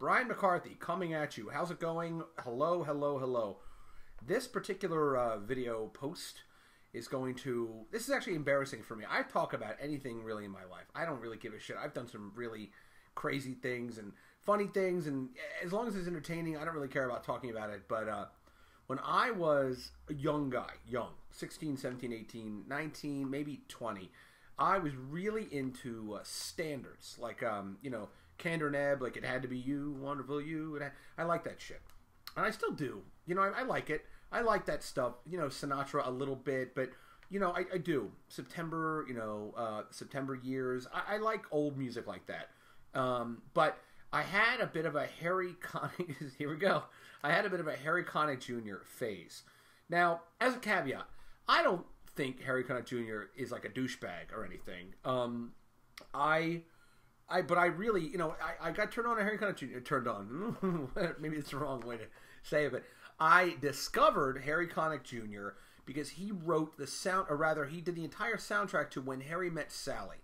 Brian McCarthy coming at you. How's it going? Hello, hello, hello. This particular video post is going to... This is actually embarrassing for me. I talk about anything really in my life. I don't really give a shit. I've done some really crazy things and funny things, and as long as it's entertaining, I don't really care about talking about it. But when I was a young guy, 16, 17, 18, 19, maybe 20, I was really into standards, like, you know, Candor Neb, like It Had to Be You, Wonderful You. I like that shit. And I still do. You know, I like it. I like that stuff. You know, Sinatra a little bit, but, you know, I do. September, you know, September Years. I like old music like that. But I had a bit of a Harry Connick, here we go. I had a bit of a Harry Connick Jr. phase. Now, as a caveat, I don't think Harry Connick Jr. is like a douchebag or anything. But I really, you know, I got turned on to Harry Connick Jr. Turned on. Maybe it's the wrong way to say it, but I discovered Harry Connick Jr. because he wrote the sound, or rather, he did the entire soundtrack to When Harry Met Sally.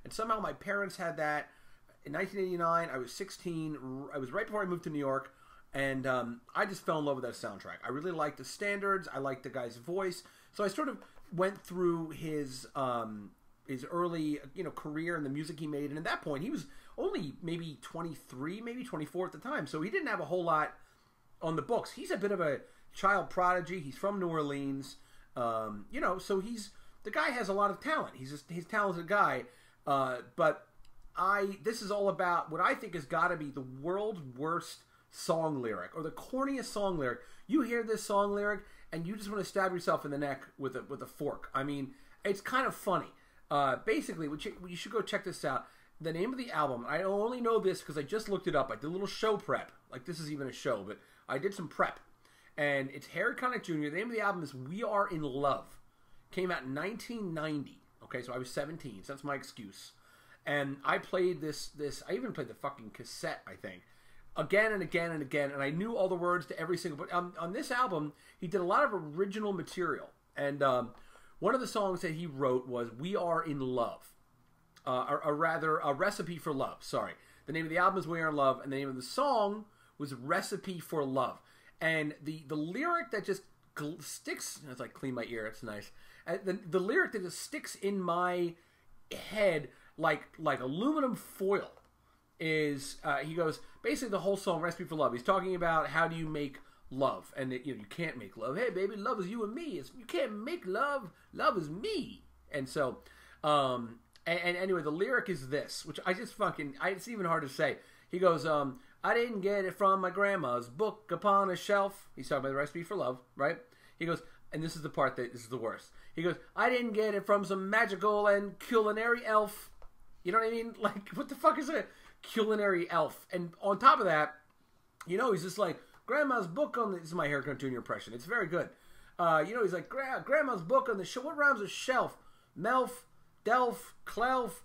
And somehow my parents had that. In 1989, I was 16. I was right before I moved to New York. And I just fell in love with that soundtrack. I really liked the standards. I liked the guy's voice. So I sort of went through his early, you know, career and the music he made. And at that point, he was only maybe 23, maybe 24 at the time. So he didn't have a whole lot on the books. He's a bit of a child prodigy. He's from New Orleans. You know, so the guy has a lot of talent. He's a talented guy. But this is all about what I think has got to be the world's worst song lyric, or the corniest song lyric. You hear this song lyric and you just want to stab yourself in the neck with a fork. I mean, it's kind of funny. Basically, you should go check this out. The name of the album, I only know this because I just looked it up. I did a little show prep. Like, this is even a show, but I did some prep. And it's Harry Connick Jr. The name of the album is We Are in Love. Came out in 1990. Okay, so I was 17, so that's my excuse. And I played this I even played the fucking cassette, I think, again and again and again, and I knew all the words to every single... But on this album, he did a lot of original material. And one of the songs that he wrote was We Are in Love. Or rather, A Recipe for Love. Sorry. The name of the album is We Are in Love, and the name of the song was Recipe for Love. And the lyric that just sticks... It's like, clean my ear, it's nice. The lyric that just sticks in my head like aluminum foil is, he goes, basically the whole song, Recipe for Love, he's talking about how do you make love, and you can't make love. Hey baby, love is you and me. You can't make love. Love is me. And so, and anyway, the lyric is this, which I just it's even hard to say. He goes, I didn't get it from my grandma's book upon a shelf. He's talking about the Recipe for Love, right? He goes, and this is the part that this is the worst. He goes, I didn't get it from some magical and culinary elf. You know what I mean? Like, what the fuck is a culinary elf? And on top of that, you know, he's just like, Grandma's book on the... This is my Harry Connick Jr. impression. It's very good. You know, he's like, Grandma's book on the shelf. What rhymes with shelf? Melf, Delf, Clelf,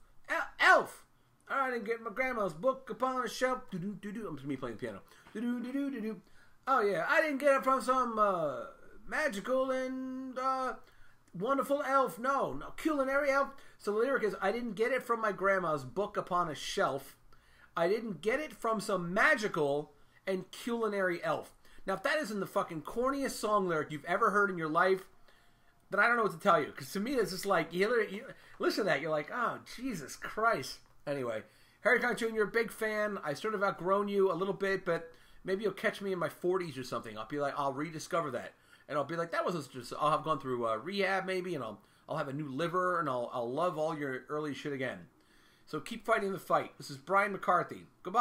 Elf. I didn't get my grandma's book upon a shelf. Do-do-do-do. I'm just me playing the piano. Do-do-do-do-do-do. Oh, yeah. I didn't get it from some magical and wonderful elf. No, culinary elf. So the lyric is, I didn't get it from my grandma's book upon a shelf. I didn't get it from some magical and culinary elf. Now, if that isn't the fucking corniest song lyric you've ever heard in your life, then I don't know what to tell you. Because to me, it's just like, you listen to that, you're like, oh, Jesus Christ. Anyway, Harry Connick Jr., big fan. I sort of outgrown you a little bit, but maybe you'll catch me in my 40s or something. I'll be like, I'll rediscover that. And I'll be like, that was just, I'll have gone through rehab maybe, and I'll have a new liver, and I'll love all your early shit again. So keep fighting the fight. This is Brian McCarthy. Goodbye.